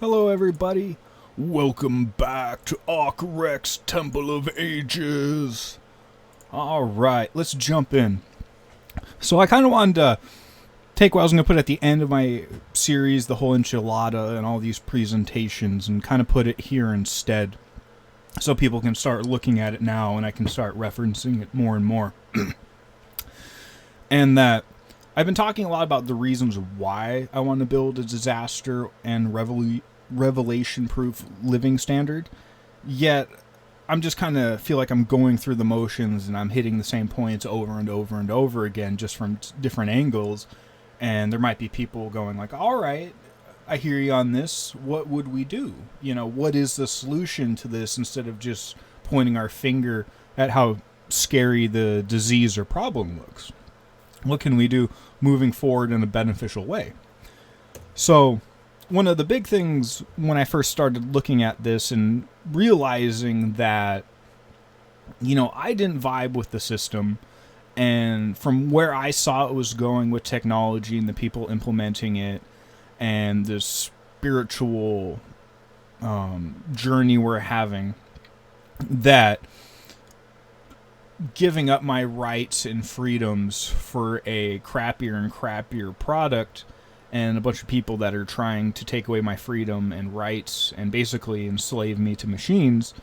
Hello, everybody. Welcome back to Arc-Rex Temple of Ages. Alright, let's jump in. So I kind of wanted to take what I was going to put at the end of my series, the whole enchilada and all these presentations, and kind of put it here instead. So people can start looking at it now and I can start referencing it more and more. And that I've been talking a lot about the reasons why I want to build a disaster and revelation-proof living standard, yet I'm just kind of feel like I'm going through the motions and I'm hitting the same points over and over and over again, just from different angles. And there might be people going like, all right, I hear you on this. What would we do? You know, what is the solution to this, instead of just pointing our finger at how scary the disease or problem looks? What can we do moving forward in a beneficial way? So one of the big things when I first started looking at this and realizing that, you know, I didn't vibe with the system, and from where I saw it was going with technology and the people implementing it and the spiritual journey we're having, that giving up my rights and freedoms for a crappier and crappier product and a bunch of people that are trying to take away my freedom and rights and basically enslave me to machines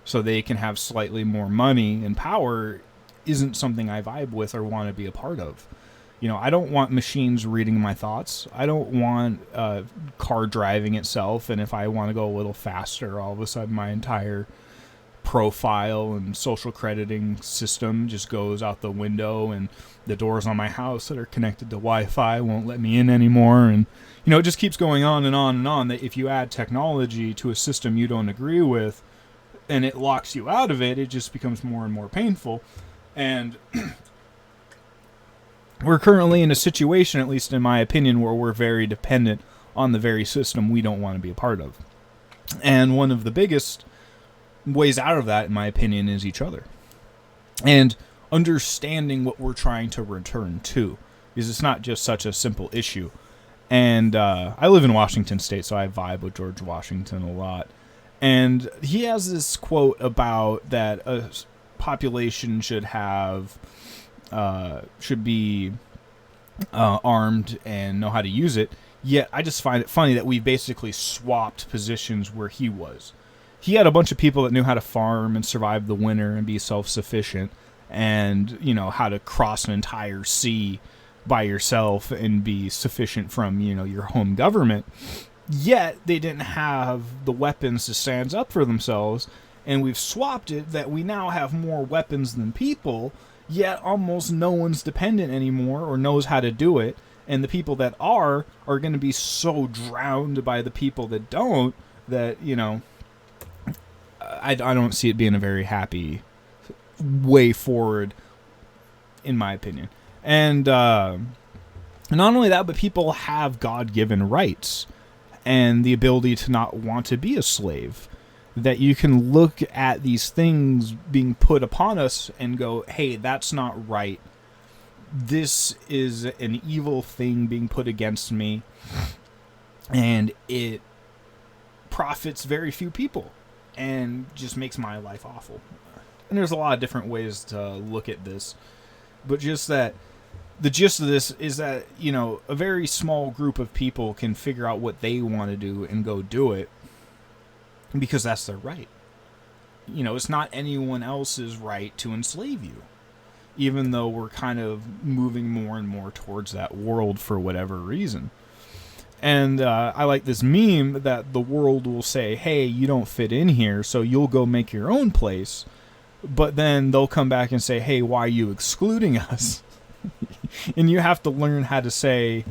so they can have slightly more money and power isn't something I vibe with or want to be a part of. You know, I don't want machines reading my thoughts. I don't want car driving itself, and if I want to go a little faster, all of a sudden my entire profile and social crediting system just goes out the window, and the doors on my house that are connected to Wi-Fi won't let me in anymore. And you know, it just keeps going on and on and on, that if you add technology to a system you don't agree with and it locks you out of it, it just becomes more and more painful. And we're currently in a situation, at least in my opinion, where we're very dependent on the very system we don't want to be a part of. And one of the biggest ways out of that, in my opinion, is each other. And understanding what we're trying to return to, because it's not just such a simple issue. And I live in Washington State, so I vibe with George Washington a lot. And he has this quote about that a population should be armed and know how to use it. Yet I just find it funny that we basically swapped positions where he was. He had a bunch of people that knew how to farm and survive the winter and be self-sufficient, and, you know, how to cross an entire sea by yourself and be sufficient from, you know, your home government. Yet they didn't have the weapons to stand up for themselves, and we've swapped it that we now have more weapons than people, yet almost no one's dependent anymore or knows how to do it, and the people that are going to be so drowned by the people that don't, that, you know, I don't see it being a very happy way forward, in my opinion. And not only that, but people have God-given rights and the ability to not want to be a slave. That you can look at these things being put upon us and go, hey, that's not right. This is an evil thing being put against me, and it profits very few people and just makes my life awful. And there's a lot of different ways to look at this, but just that the gist of this is that, you know, a very small group of people can figure out what they want to do and go do it because that's their right. You know, it's not anyone else's right to enslave you, even though we're kind of moving more and more towards that world for whatever reason. And I like this meme that the world will say, hey, you don't fit in here, so you'll go make your own place. But then they'll come back and say, hey, why are you excluding us? And you have to learn how to say,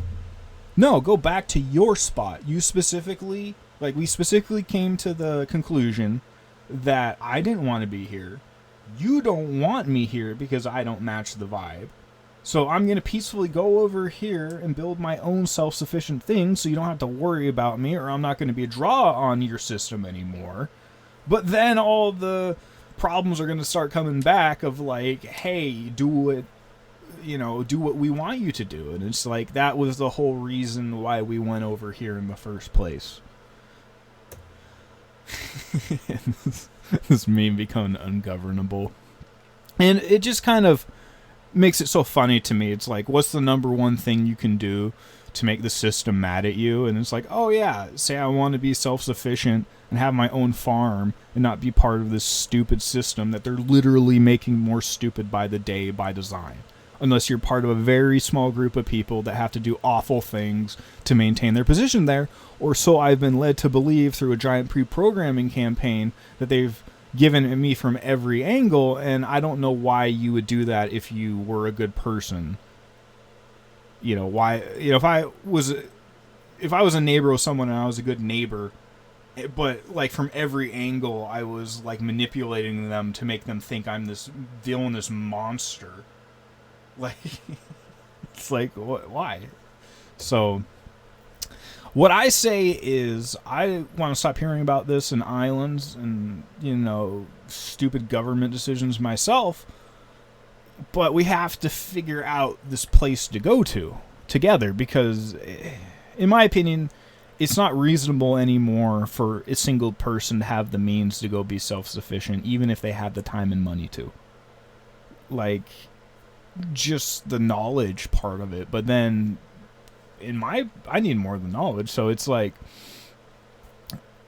no, go back to your spot. You specifically, like, we specifically came to the conclusion that I didn't want to be here. You don't want me here because I don't match the vibe. So I'm going to peacefully go over here and build my own self-sufficient thing so you don't have to worry about me, or I'm not going to be a draw on your system anymore. But then all the problems are going to start coming back of like, hey, do what we want you to do. And it's like, that was the whole reason why we went over here in the first place. This meme becoming ungovernable. And it just kind of makes it so funny to me. It's like, what's the number one thing you can do to make the system mad at you? And it's like, oh yeah, say I want to be self-sufficient and have my own farm and not be part of this stupid system that they're literally making more stupid by the day by design. Unless you're part of a very small group of people that have to do awful things to maintain their position there, or so I've been led to believe through a giant pre-programming campaign that they've given me from every angle, and I don't know why you would do that if you were a good person. You know, why, you know, if I was a neighbor with someone and I was a good neighbor, but like from every angle I was like manipulating them to make them think I'm this villainous monster. Like, it's like, why? So, what I say is, I want to stop hearing about this in islands and, you know, stupid government decisions myself. But we have to figure out this place to go to together because, in my opinion, it's not reasonable anymore for a single person to have the means to go be self-sufficient, even if they have the time and money to. Like, just the knowledge part of it. But then I need more than knowledge, so it's like,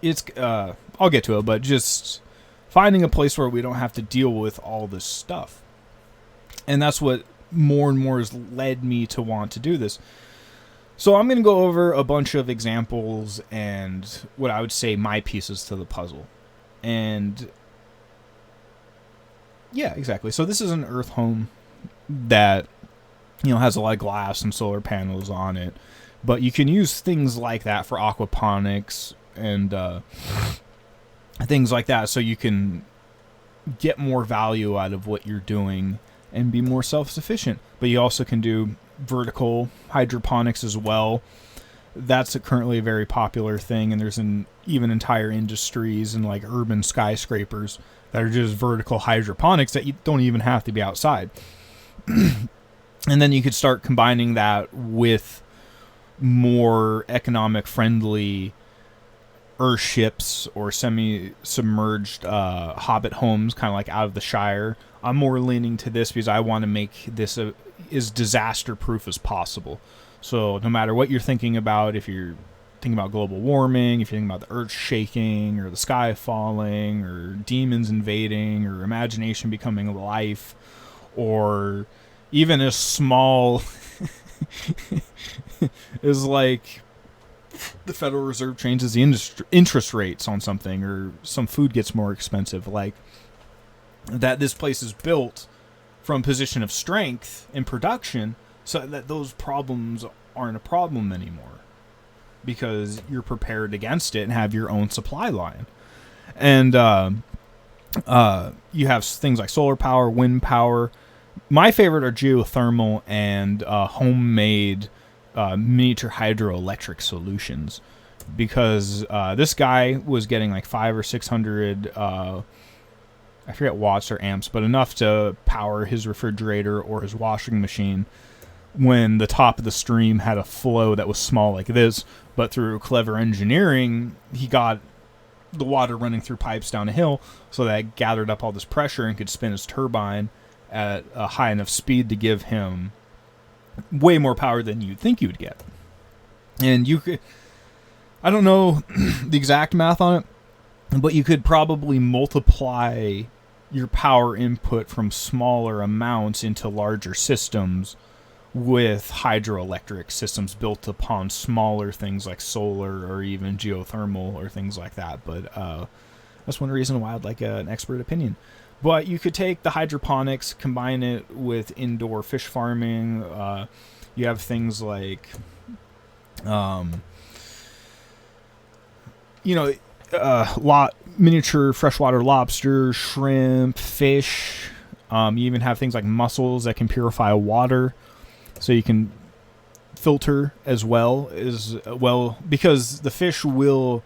it's I'll get to it, but just finding a place where we don't have to deal with all this stuff. And that's what more and more has led me to want to do this. So I'm going to go over a bunch of examples and what I would say my pieces to the puzzle. And yeah, exactly. So this is an Earth home that, you know, has a lot of glass and solar panels on it, but you can use things like that for aquaponics and things like that, so you can get more value out of what you're doing and be more self-sufficient. But you also can do vertical hydroponics as well. That's currently a very popular thing, and there's even entire industries and like urban skyscrapers that are just vertical hydroponics that you don't even have to be outside. And then you could start combining that with more economic friendly ships or semi-submerged hobbit homes, kind of like Out of the Shire. I'm more leaning to this because I want to make this as disaster proof as possible. So no matter what you're thinking about, if you're thinking about global warming, if you're thinking about the earth shaking or the sky falling or demons invading or imagination becoming life, or even as small as like the Federal Reserve changes the interest rates on something, or some food gets more expensive, like that this place is built from a position of strength in production so that those problems aren't a problem anymore because you're prepared against it and have your own supply line. And you have things like solar power, wind power. My favorite are geothermal and homemade miniature hydroelectric solutions, because this guy was getting like 500 or 600 I forget watts or amps, but enough to power his refrigerator or his washing machine when the top of the stream had a flow that was small like this, but through clever engineering he got the water running through pipes down a hill so that it gathered up all this pressure and could spin his turbine at a high enough speed to give him way more power than you'd think you would get. And you could, I don't know the exact math on it, but you could probably multiply your power input from smaller amounts into larger systems with hydroelectric systems built upon smaller things like solar or even geothermal or things like that. But that's one reason why I'd like an expert opinion. But you could take the hydroponics, combine it with indoor fish farming. You have things like, miniature freshwater lobster, shrimp, fish. You even have things like mussels that can purify water, so you can filter as well, because the fish will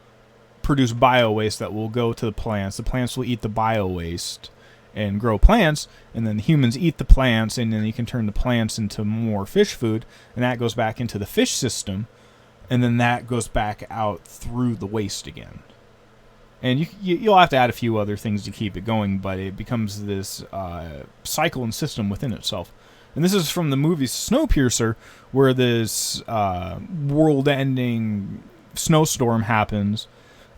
produce bio-waste that will go to the plants. The plants will eat the bio-waste and grow plants, and then the humans eat the plants, and then you can turn the plants into more fish food, and that goes back into the fish system, and then that goes back out through the waste again. And you'll have to add a few other things to keep it going, but it becomes this cycle and system within itself. And this is from the movie Snowpiercer, where this world-ending snowstorm happens,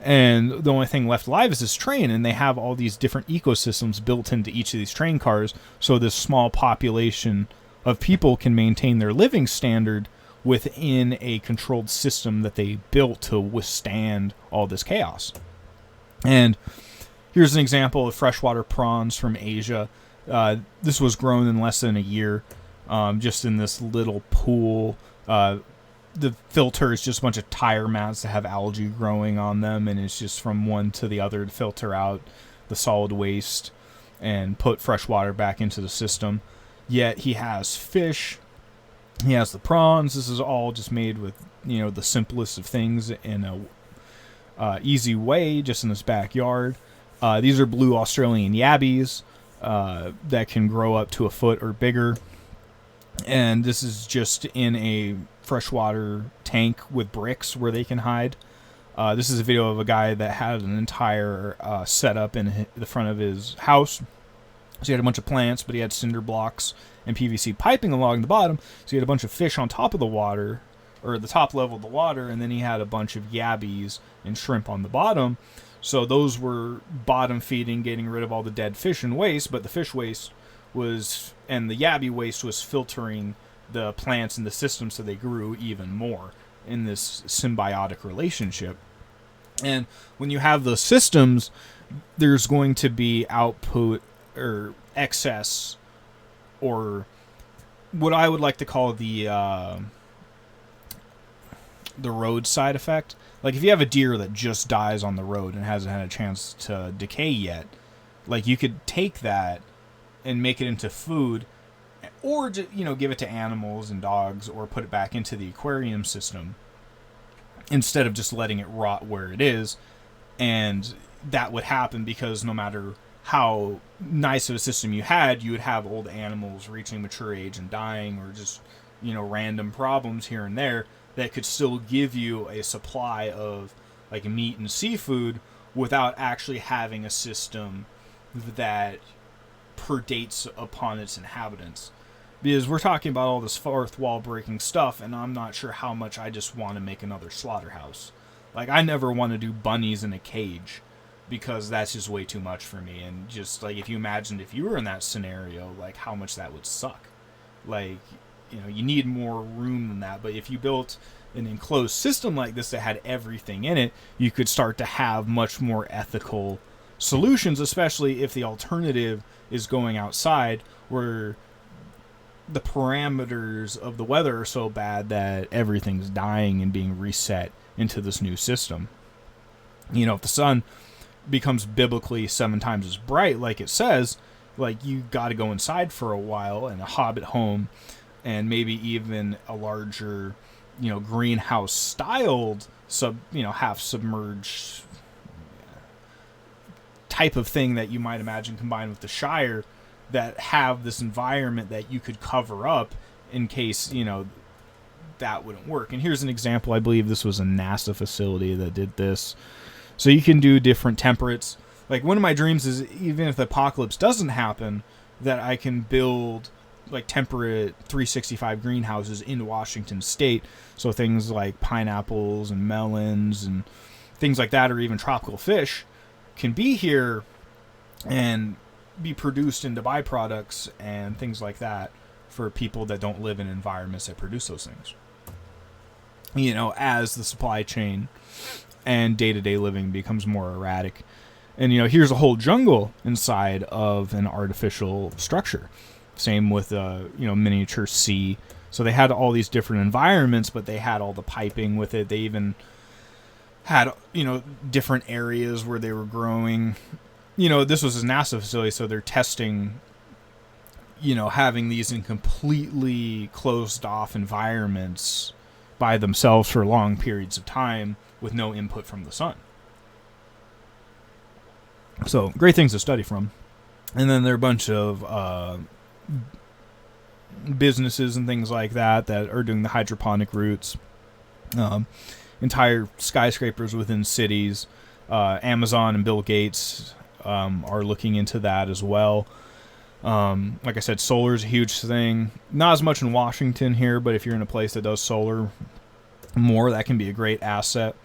and the only thing left alive is this train, and they have all these different ecosystems built into each of these train cars, so this small population of people can maintain their living standard within a controlled system that they built to withstand all this chaos. And here's an example of freshwater prawns from Asia. This was grown in less than a year, just in this little pool. The filter is just a bunch of tire mats that have algae growing on them, and it's just from one to the other to filter out the solid waste and put fresh water back into the system. Yet he has fish, he has the prawns. This is all just made with, the simplest of things in a easy way, just in this backyard. These are blue Australian yabbies that can grow up to a foot or bigger. And this is just in a freshwater tank with bricks where they can hide. This is a video of a guy that had an entire setup in the front of his house. So he had a bunch of plants, but he had cinder blocks and PVC piping along the bottom. So he had a bunch of fish on top of the water, or the top level of the water, and then he had a bunch of yabbies and shrimp on the bottom. So those were bottom feeding, getting rid of all the dead fish and waste, but the fish waste and the yabby waste was filtering the plants in the system, so they grew even more in this symbiotic relationship. And when you have those systems, there's going to be output or excess, or what I would like to call the roadside effect. Like if you have a deer that just dies on the road and hasn't had a chance to decay yet, like you could take that and make it into food, or give it to animals and dogs, or put it back into the aquarium system instead of just letting it rot where it is. And that would happen because no matter how nice of a system you would have old animals reaching mature age and dying, or just random problems here and there that could still give you a supply of like meat and seafood without actually having a system that predates upon its inhabitants. Because we're talking about all this fourth wall breaking stuff, and I'm not sure how much I just want to make another slaughterhouse. Like, I never want to do bunnies in a cage, because that's just way too much for me. And just like, if you imagined if you were in that scenario, like how much that would suck. Like, you need more room than that. But if you built an enclosed system like this that had everything in it, you could start to have much more ethical solutions, especially if the alternative is going outside, where the parameters of the weather are so bad that everything's dying and being reset into this new system. If the sun becomes biblically 7 times as bright, like it says, like you got to go inside for a while, and a hobbit home, and maybe even a larger, greenhouse styled half submerged type of thing that you might imagine combined with the Shire, that have this environment that you could cover up in case, that wouldn't work. And here's an example. I believe this was a NASA facility that did this. So you can do different temperates. Like, one of my dreams is, even if the apocalypse doesn't happen, that I can build like temperate 365 greenhouses in Washington State. So things like pineapples and melons and things like that, or even tropical fish, can be here and be produced into byproducts and things like that for people that don't live in environments that produce those things. As the supply chain and day-to-day living becomes more erratic. And, here's a whole jungle inside of an artificial structure. Same with, miniature sea. So they had all these different environments, but they had all the piping with it. They even had, different areas where they were growing. This was a NASA facility, so they're testing, having these in completely closed off environments by themselves for long periods of time with no input from the sun. So, great things to study from. And then there are a bunch of businesses and things like that are doing the hydroponic routes. Entire skyscrapers within cities Amazon and Bill Gates are looking into that as well. Like I said, solar is a huge thing. Not as much in Washington here, but if you're in a place that does solar more, that can be a great asset.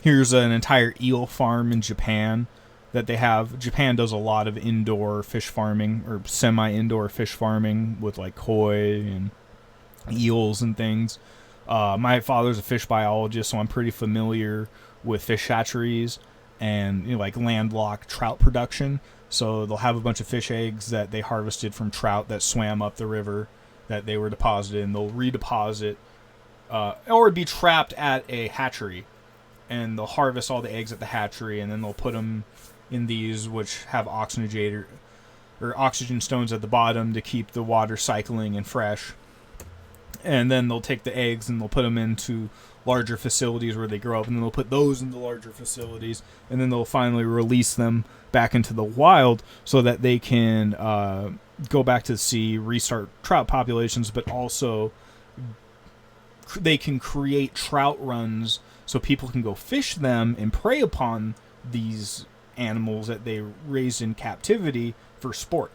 Here's an entire eel farm in Japan that they have. Japan does a lot of indoor fish farming, or semi-indoor fish farming with like koi and eels and things. My father's a fish biologist, so I'm pretty familiar with fish hatcheries and, you know, like landlocked trout production. So they'll have a bunch of fish eggs that they harvested from trout that swam up the river that they were deposited, and they'll redeposit or be trapped at a hatchery, and they'll harvest all the eggs at the hatchery, and then they'll put them in these, which have oxygenator or oxygen stones at the bottom to keep the water cycling and fresh. And then they'll take the eggs and they'll put them into larger facilities where they grow up, and then they'll put those into larger facilities, and then they'll finally release them back into the wild so that they can go back to the sea, restart trout populations, but also they can create trout runs so people can go fish them and prey upon these animals that they raised in captivity for sport.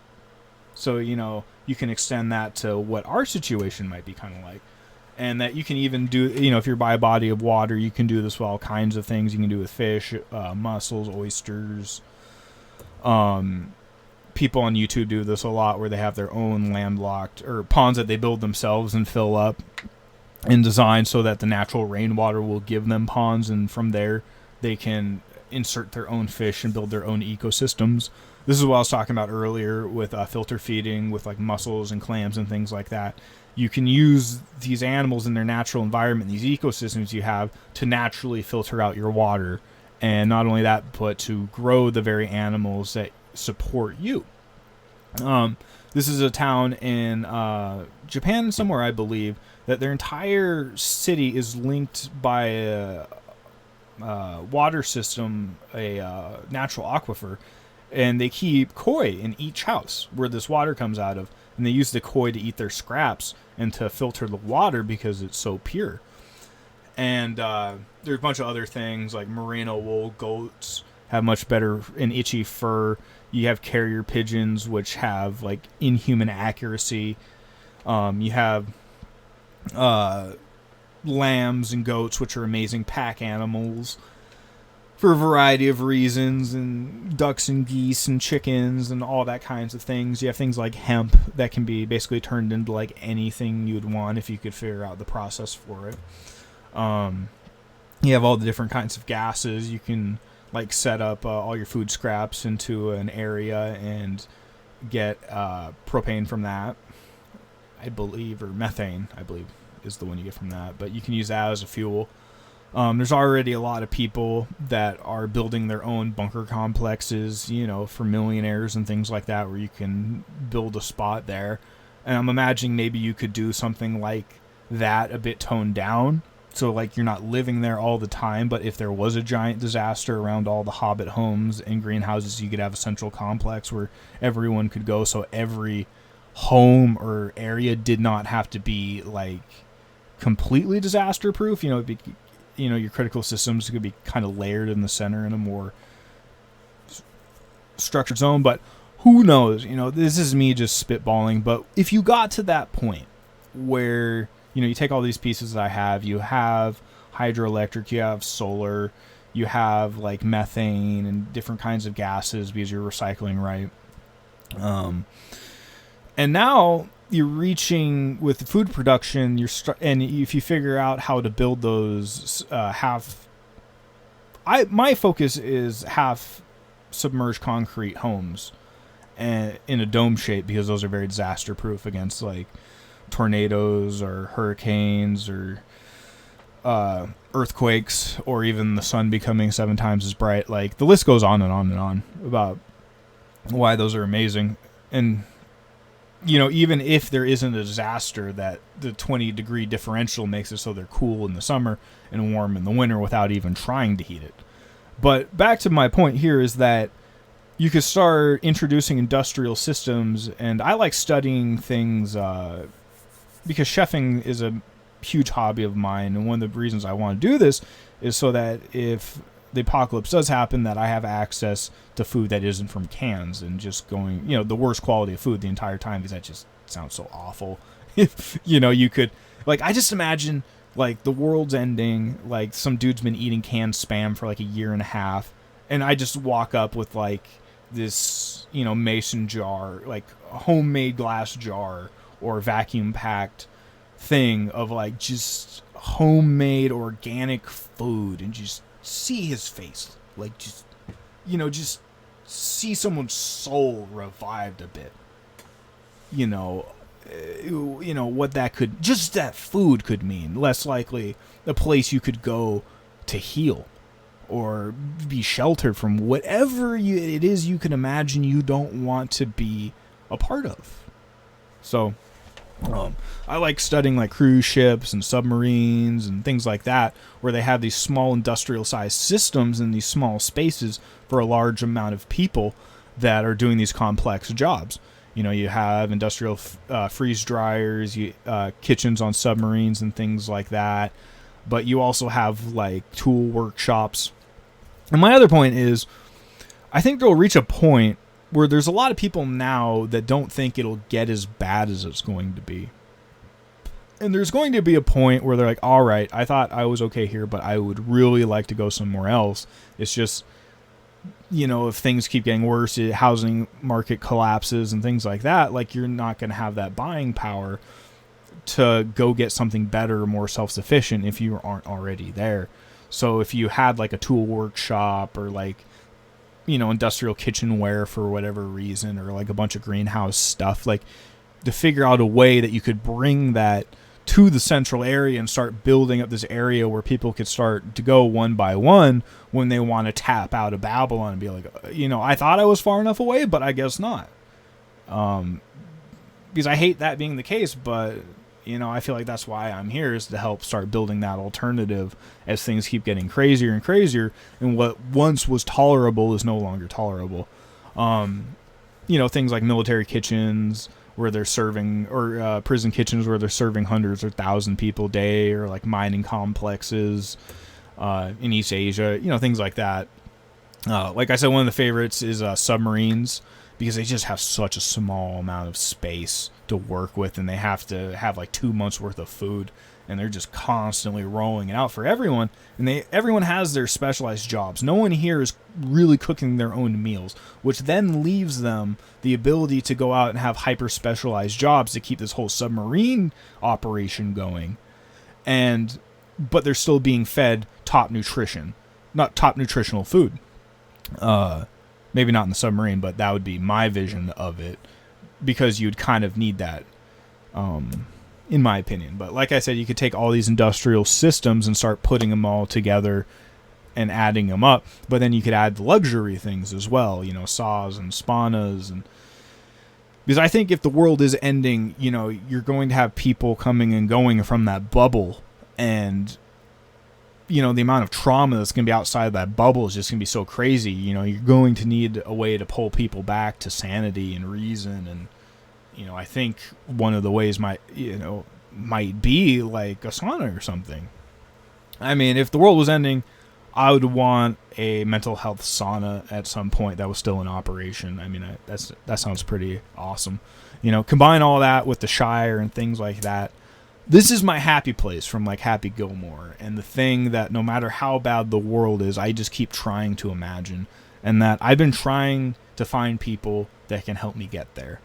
So, you know, you can extend that to what our situation might be kind of like. And that you can even do, you know, if you're by a body of water, you can do this with all kinds of things. You can do with fish, mussels, oysters. People on YouTube do this a lot, where they have their own landlocked or ponds that they build themselves and fill up and design so that the natural rainwater will give them ponds, and from there they can insert their own fish and build their own ecosystems. This is what I was talking about earlier with filter feeding with like mussels and clams and things like that. You can use these animals in their natural environment, these ecosystems you have, to naturally filter out your water. And not only that, but to grow the very animals that support you. This is a town in Japan somewhere, I believe, that their entire city is linked by a water system, a natural aquifer, and they keep koi in each house where this water comes out of, and they use the koi to eat their scraps and to filter the water because it's so pure. And there's a bunch of other things like merino wool. Goats have much better and itchy fur. You have carrier pigeons, which have like inhuman accuracy. You have lambs and goats, which are amazing pack animals for a variety of reasons, and ducks and geese and chickens and all that kinds of things. You have things like hemp that can be basically turned into like anything you'd want if you could figure out the process for it. You have all the different kinds of gases. You can like set up all your food scraps into an area and get propane from that, I believe, or methane, I believe, is the one you get from that. But you can use that as a fuel. There's already a lot of people that are building their own bunker complexes, you know, for millionaires and things like that, where you can build a spot there. And I'm imagining maybe you could do something like that a bit toned down. So, like, you're not living there all the time, but if there was a giant disaster around all the hobbit homes and greenhouses, you could have a central complex where everyone could go, so every home or area did not have to be, like, completely disaster-proof. You know, your critical systems could be kind of layered in the center in a more structured zone, but who knows? You know, this is me just spitballing, but if you got to that point where, you know, you take all these pieces that I have, you have hydroelectric, you have solar, you have like methane and different kinds of gases because you're recycling, right? And now you're reaching with the food production, and if you figure out how to build those my focus is half submerged concrete homes and in a dome shape, because those are very disaster proof against like tornadoes or hurricanes or earthquakes, or even the sun becoming 7 times as bright. Like, the list goes on and on and on about why those are amazing. And, you know, even if there isn't a disaster, that the 20-degree differential makes it so they're cool in the summer and warm in the winter without even trying to heat it. But back to my point here is that you could start introducing industrial systems, and I like studying things because chefing is a huge hobby of mine, and one of the reasons I want to do this is so that if the apocalypse does happen, that I have access to food that isn't from cans and just going, the worst quality of food the entire time, because that just sounds so awful. If, you could, like, I just imagine, like, the world's ending, like, some dude's been eating canned Spam for, like, a year and a half, and I just walk up with, like, this, mason jar, like, a homemade glass jar or vacuum-packed thing of, like, just homemade organic food, and just see his face, like, just see someone's soul revived a bit. What that could, just that food could mean. Less likely a place you could go to heal or be sheltered from whatever it is you can imagine you don't want to be a part of. So I like studying, like, cruise ships and submarines and things like that, where they have these small industrial sized systems in these small spaces for a large amount of people that are doing these complex jobs. You have industrial freeze dryers, kitchens on submarines and things like that. But you also have, like, tool workshops. And my other point is, I think there'll reach a point where there's a lot of people now that don't think it'll get as bad as it's going to be. And there's going to be a point where they're like, all right, I thought I was okay here, but I would really like to go somewhere else. It's just, if things keep getting worse, housing market collapses and things like that, like, you're not going to have that buying power to go get something better, more self-sufficient if you aren't already there. So if you had, like, a tool workshop or, like, industrial kitchenware for whatever reason, or, like, a bunch of greenhouse stuff, like, to figure out a way that you could bring that to the central area and start building up this area where people could start to go one by one when they want to tap out of Babylon and be like, I thought I was far enough away, but I guess not. Because I hate that being the case, but, I feel like that's why I'm here, is to help start building that alternative as things keep getting crazier and crazier, and what once was tolerable is no longer tolerable. Things like military kitchens where they're serving, or prison kitchens where they're serving hundreds or 1,000 people a day, or, like, mining complexes in East Asia, things like that. Like I said, one of the favorites is submarines, because they just have such a small amount of space to work with, and they have to have, like, 2 months worth of food, and they're just constantly rolling it out for everyone, and everyone has their specialized jobs. No one here is really cooking their own meals, which then leaves them the ability to go out and have hyper specialized jobs to keep this whole submarine operation going, but they're still being fed top nutrition, not top nutritional food. Maybe not in the submarine, but that would be my vision of it, because you'd kind of need that, in my opinion. But like I said, you could take all these industrial systems and start putting them all together and adding them up, but then you could add the luxury things as well, saws and spanas, and because I think if the world is ending, you're going to have people coming and going from that bubble, and the amount of trauma that's going to be outside of that bubble is just going to be so crazy. You're going to need a way to pull people back to sanity and reason. And, I think one of the ways might be like a sauna or something. I mean, if the world was ending, I would want a mental health sauna at some point that was still in operation. I mean, that sounds pretty awesome. Combine all that with the Shire and things like that. This is my happy place from, like, Happy Gilmore, and the thing that no matter how bad the world is, I just keep trying to imagine, and that I've been trying to find people that can help me get there,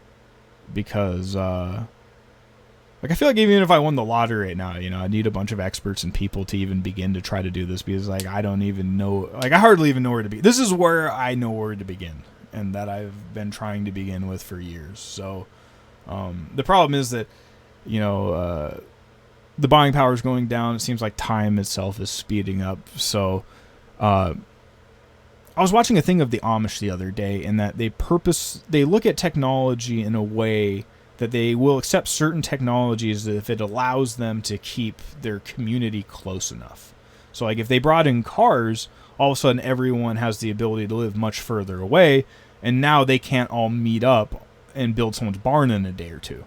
because, I feel like even if I won the lottery right now, I need a bunch of experts and people to even begin to try to do this, because, like, I don't even know, like, I hardly even know where to be. This is where I know where to begin, and that I've been trying to begin with for years. So, the problem is that, the buying power is going down. It seems like time itself is speeding up. So, I was watching a thing of the Amish the other day, and that they look at technology in a way that they will accept certain technologies if it allows them to keep their community close enough. So, like, if they brought in cars, all of a sudden everyone has the ability to live much further away, and now they can't all meet up and build someone's barn in a day or two.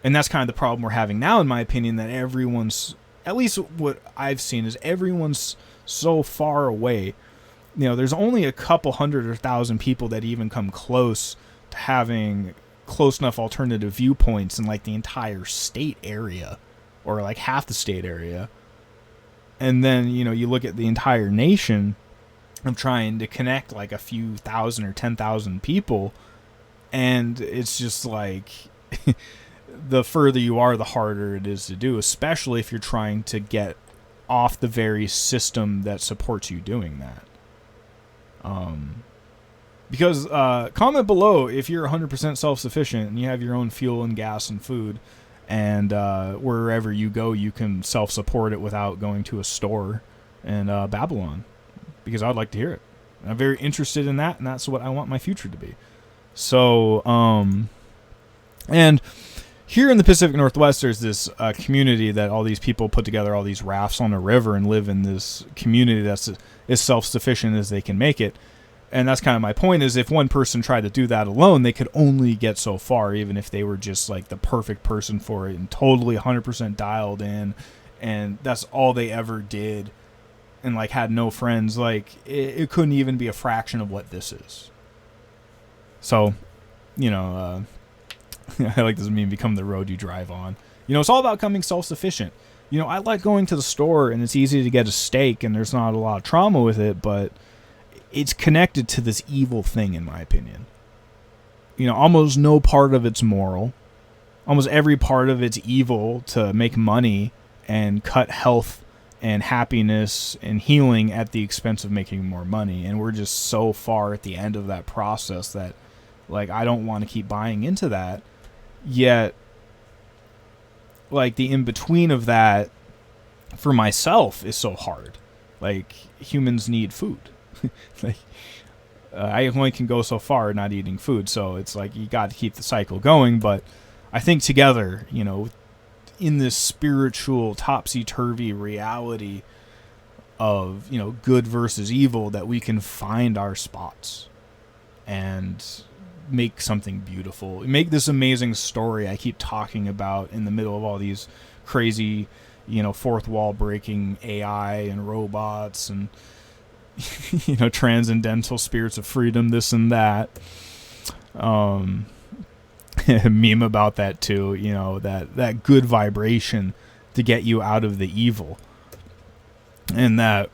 And that's kind of the problem we're having now, in my opinion, that everyone's, at least what I've seen, is everyone's so far away. There's only a couple hundred or thousand people that even come close to having close enough alternative viewpoints in like the entire state area, or like half the state area. And then, you look at the entire nation of trying to connect like a few thousand or 10,000 people, and it's just like the further you are, the harder it is to do, especially if you're trying to get off the very system that supports you doing that. Because comment below if you're 100% self-sufficient and you have your own fuel and gas and food, and wherever you go you can self-support it without going to a store in Babylon, because I'd like to hear it. I'm very interested in that, and that's what I want my future to be. So, and here in the Pacific Northwest, there's this community that all these people put together, all these rafts on a river, and live in this community that's as self-sufficient as they can make it. And that's kind of my point, is if one person tried to do that alone, they could only get so far, even if they were just like the perfect person for it and totally 100% dialed in, and that's all they ever did, and like had no friends. Like it couldn't even be a fraction of what this is. So, I like this meme, become the road you drive on. It's all about becoming self-sufficient. I like going to the store and it's easy to get a steak and there's not a lot of trauma with it, but it's connected to this evil thing, in my opinion. Almost no part of it's moral. Almost every part of it's evil to make money and cut health and happiness and healing at the expense of making more money. And we're just so far at the end of that process that, like, I don't want to keep buying into that. Yet, like, the in-between of that for myself is so hard. Like, humans need food. Like, I only can go so far not eating food, so it's like you got to keep the cycle going. But I think together, in this spiritual topsy-turvy reality of, good versus evil, that we can find our spots and make something beautiful, make this amazing story I keep talking about in the middle of all these crazy, fourth wall breaking AI and robots and transcendental spirits of freedom, this and that. Meme about that too, that good vibration to get you out of the evil. And that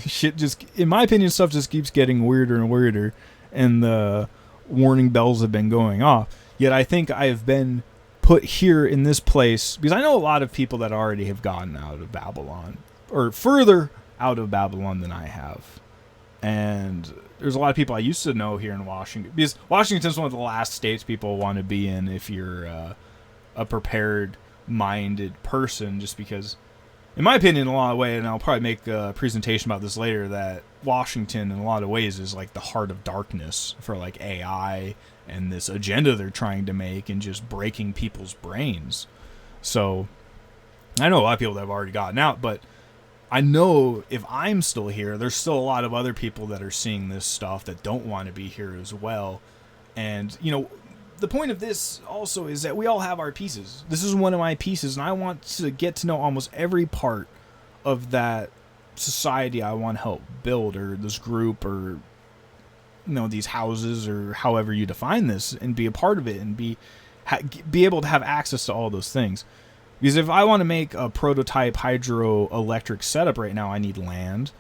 shit just, in my opinion, stuff just keeps getting weirder and weirder, and the warning bells have been going off. Yet I think I have been put here in this place because I know a lot of people that already have gotten out of Babylon, or further out of Babylon than I have. And there's a lot of people I used to know here in Washington, because Washington's one of the last states people want to be in if you're a prepared minded person, just because, in my opinion, in a lot of ways, and I'll probably make a presentation about this later, that Washington in a lot of ways is like the heart of darkness for like AI and this agenda they're trying to make and just breaking people's brains. So I know a lot of people that have already gotten out, but I know if I'm still here, there's still a lot of other people that are seeing this stuff that don't want to be here as well. And, the point of this also is that we all have our pieces. This is one of my pieces, and I want to get to know almost every part of that society I want to help build, or this group, or, these houses, or however you define this, and be a part of it, and be able to have access to all those things. Because if I want to make a prototype hydroelectric setup right now, I need land.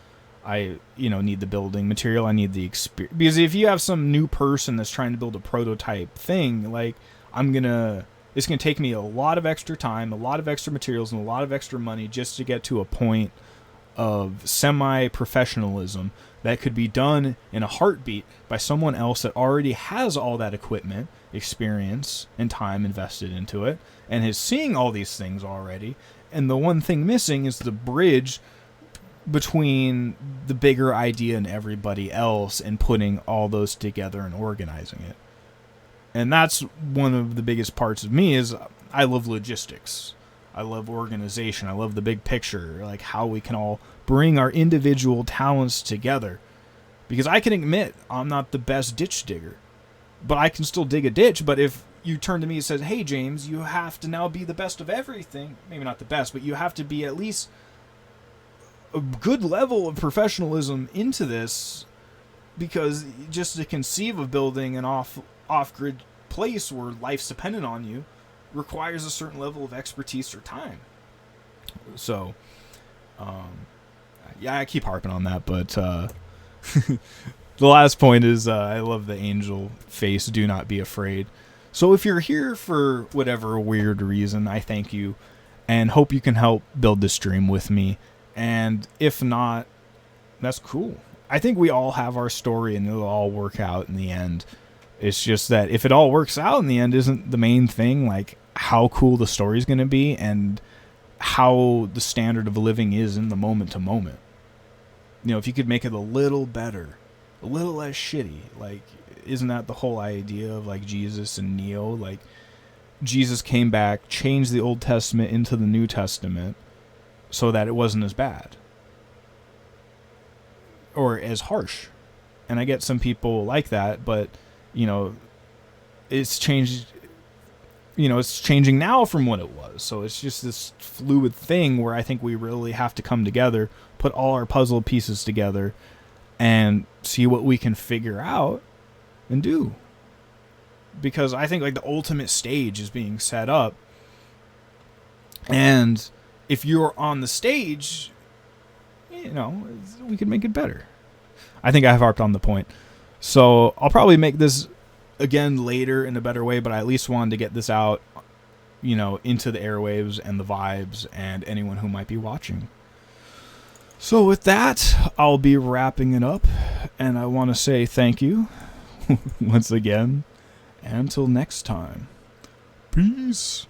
I, need the building material. I need the experience. Because if you have some new person that's trying to build a prototype thing, like, it's going to take me a lot of extra time, a lot of extra materials, and a lot of extra money just to get to a point of semi-professionalism that could be done in a heartbeat by someone else that already has all that equipment, experience, and time invested into it, and is seeing all these things already. And the one thing missing is the bridge between the bigger idea and everybody else, and putting all those together and organizing it. And that's one of the biggest parts of me, is I love logistics. I love organization. I love the big picture, like how we can all bring our individual talents together. Because I can admit I'm not the best ditch digger, but I can still dig a ditch. But if you turn to me and says, hey, James, you have to now be the best of everything, maybe not the best, but you have to be at least a good level of professionalism into this, because just to conceive of building an off-grid place where life's dependent on you requires a certain level of expertise or time. So, yeah, I keep harping on that, but the last point is I love the angel face, do not be afraid. So if you're here for whatever weird reason, I thank you and hope you can help build this dream with me. And if not, that's cool. I think we all have our story and it'll all work out in the end. It's just that if it all works out in the end isn't the main thing, like how cool the story's going to be and how the standard of living is in the moment to moment. You know, if you could make it a little better, a little less shitty, like, isn't that the whole idea of like Jesus and Neo? Like, Jesus came back, changed the Old Testament into the New Testament so that it wasn't as bad or as harsh. And I get some people like that, but you know, it's changed. You know, it's changing now from what it was. So it's just this fluid thing where I think we really have to come together, put all our puzzle pieces together, and see what we can figure out and do. Because I think like the ultimate stage is being set up. And if you're on the stage, you know, we can make it better. I think I've harped on the point. So I'll probably make this again later in a better way, but I at least wanted to get this out, you know, into the airwaves and the vibes and anyone who might be watching. So with that, I'll be wrapping it up, and I want to say thank you once again, and until next time. Peace.